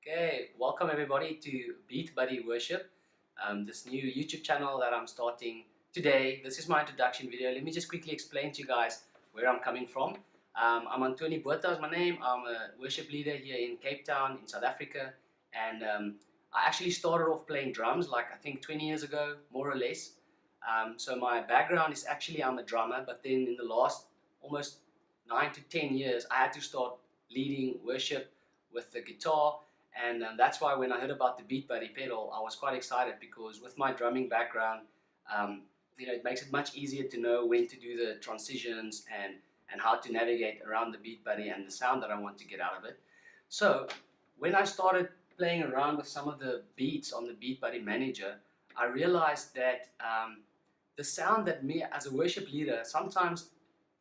Okay, welcome everybody to BeatBuddy Worship, this new YouTube channel that I'm starting today. This is my introduction video. Let me just quickly explain to you guys where I'm coming from. I'm Antoni Botha is my name. I'm a worship leader here in Cape Town in South Africa, and I actually started off playing drums like I think 20 years ago, more or less. So my background is actually I'm a drummer, but then in the last almost 9 to 10 years I had to start leading worship with the guitar. And that's why when I heard about the BeatBuddy pedal, I was quite excited because with my drumming background, it makes it much easier to know when to do the transitions and how to navigate around the BeatBuddy and the sound that I want to get out of it. So when I started playing around with some of the beats on the BeatBuddy manager, I realized that the sound that me as a worship leader, sometimes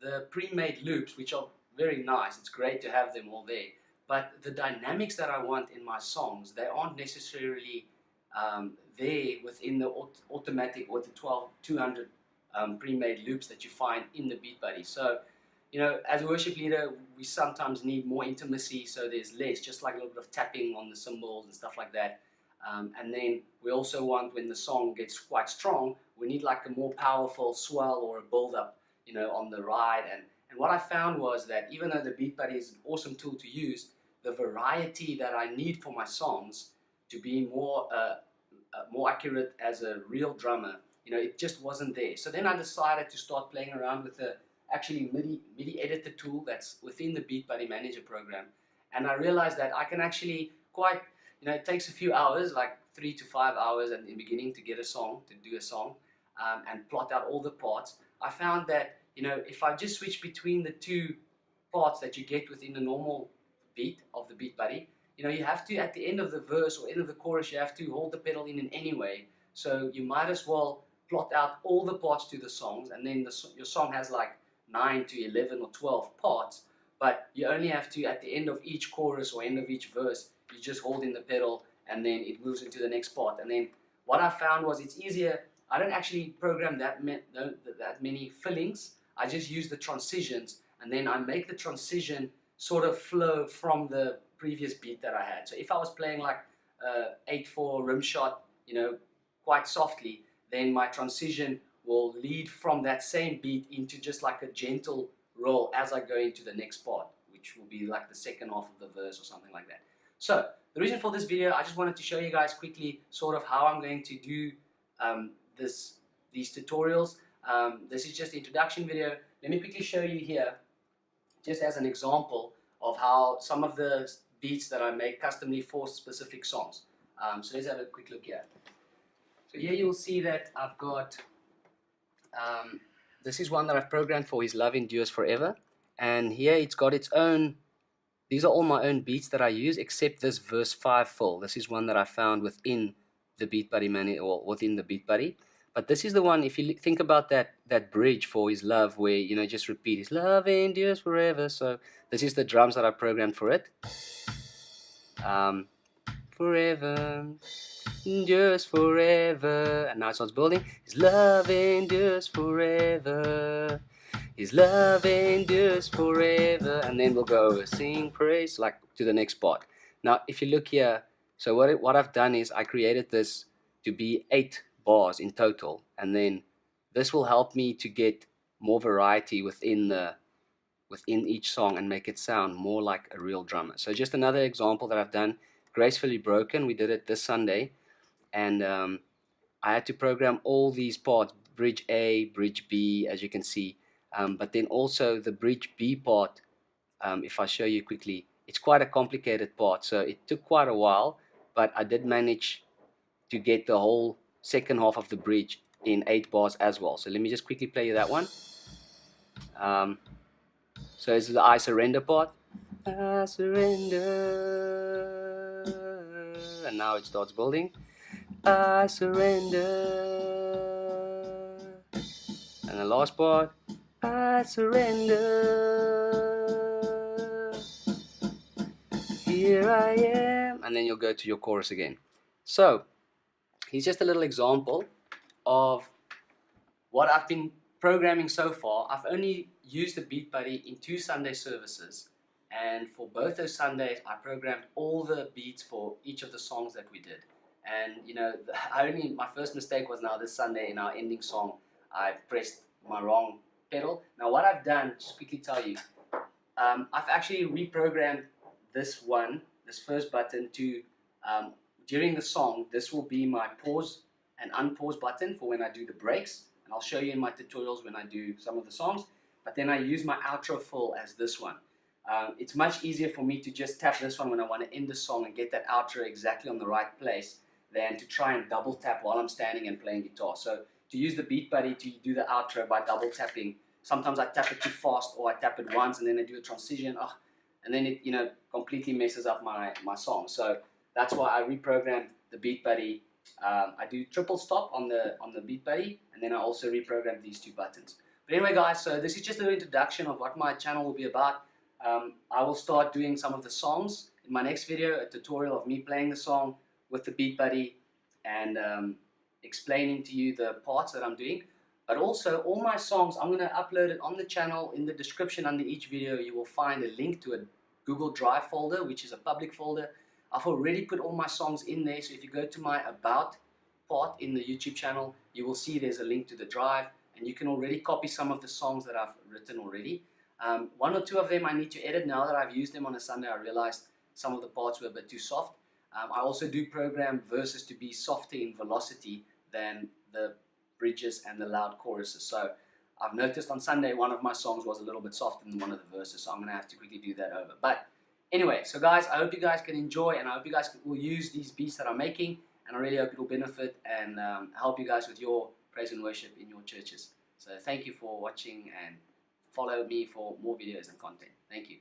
the pre-made loops, which are very nice, it's great to have them all there, but the dynamics that I want in my songs, they aren't necessarily there within the automatic or the 200 pre-made loops that you find in the BeatBuddy. So, as a worship leader, we sometimes need more intimacy, so there's less, just like a little bit of tapping on the cymbals and stuff like that. And then we also want, when the song gets quite strong, we need like a more powerful swell or a build-up, on the ride. And what I found was that even though the BeatBuddy is an awesome tool to use, the variety that I need for my songs to be more accurate as a real drummer, it just wasn't there. So then I decided to start playing around with the actually MIDI editor tool that's within the BeatBuddy Manager program, and I realized that I can actually it takes a few hours, like 3 to 5 hours in the beginning to get a song, to do a song, and plot out all the parts. I found that if I just switch between the two parts that you get within the normal beat of the BeatBuddy, you have to, at the end of the verse or end of the chorus, you have to hold the pedal in any way. So you might as well plot out all the parts to the songs, and then your song has like 9 to 11 or 12 parts, but you only have to, at the end of each chorus or end of each verse, you just hold in the pedal and then it moves into the next part. And then what I found was it's easier. I don't actually program that many fillings. I just use the transitions, and then I make the transition sort of flow from the previous beat that I had. So if I was playing like 8/4 rim shot, quite softly, then my transition will lead from that same beat into just like a gentle roll as I go into the next part, which will be like the second half of the verse or something like that. So the reason for this video, I just wanted to show you guys quickly sort of how I'm going to do these tutorials. This is just the introduction video. Let me quickly show you here, just as an example of how some of the beats that I make customly for specific songs. So let's have a quick look here. So here you'll see that I've got, this is one that I've programmed for His Love Endures Forever. And here it's got its own, these are all my own beats that I use, except this verse 5 fill. This is one that I found within the BeatBuddy manager, or within the BeatBuddy. But this is the one, if you think about that bridge for His love, where, just repeat, His love endures forever. So this is the drums that I programmed for it. Forever, endures forever. And now it starts building. His love endures forever. His love endures forever. And then we'll go over, sing praise, like to the next part. Now, if you look here, so what I've done is I created this to be 8 bars in total, and then this will help me to get more variety within each song and make it sound more like a real drummer. So just another example that I've done, Gracefully Broken. We did it this Sunday, and I had to program all these parts, bridge A, bridge B, as you can see, but then also the bridge B part, if I show you quickly, it's quite a complicated part, so it took quite a while, but I did manage to get the whole second half of the bridge in 8 bars as well. So let me just quickly play you that one. So it's the I surrender part. I surrender. And now it starts building. I surrender. And the last part. I surrender. Here I am. And then you'll go to your chorus again. So here's just a little example of what I've been programming so far. I've only used the BeatBuddy in 2 Sunday services, and for both those Sundays I programmed all the beats for each of the songs that we did. And you know, my first mistake was now this Sunday in our ending song, I pressed my wrong pedal. Now what I've done, just quickly tell you, I've actually reprogrammed this first button to, during the song, this will be my pause and unpause button for when I do the breaks. And I'll show you in my tutorials when I do some of the songs. But then I use my outro fill as this one. It's much easier for me to just tap this one when I want to end the song and get that outro exactly on the right place than to try and double tap while I'm standing and playing guitar. So to use the BeatBuddy to do the outro by double tapping, sometimes I tap it too fast, or I tap it once and then I do a transition, and then it, you know, completely messes up my song. So that's why I reprogrammed the BeatBuddy. I do triple stop on the BeatBuddy, and then I also reprogrammed these two buttons. But anyway guys, so this is just a little introduction of what my channel will be about. I will start doing some of the songs in my next video, a tutorial of me playing the song with the BeatBuddy and explaining to you the parts that I'm doing. But also all my songs, I'm going to upload it on the channel. In the description under each video you will find a link to a Google Drive folder, which is a public folder. I've already put all my songs in there, so if you go to my About part in the YouTube channel, you will see there's a link to the drive, and you can already copy some of the songs that I've written already. One or two of them I need to edit. Now that I've used them on a Sunday, I realized some of the parts were a bit too soft. I also do program verses to be softer in velocity than the bridges and the loud choruses. So I've noticed on Sunday one of my songs was a little bit softer than one of the verses, so I'm going to have to quickly do that over. But anyway, so guys, I hope you guys can enjoy, and I hope you guys will use these beats that I'm making, and I really hope it will benefit and help you guys with your praise and worship in your churches. So thank you for watching, and follow me for more videos and content. Thank you.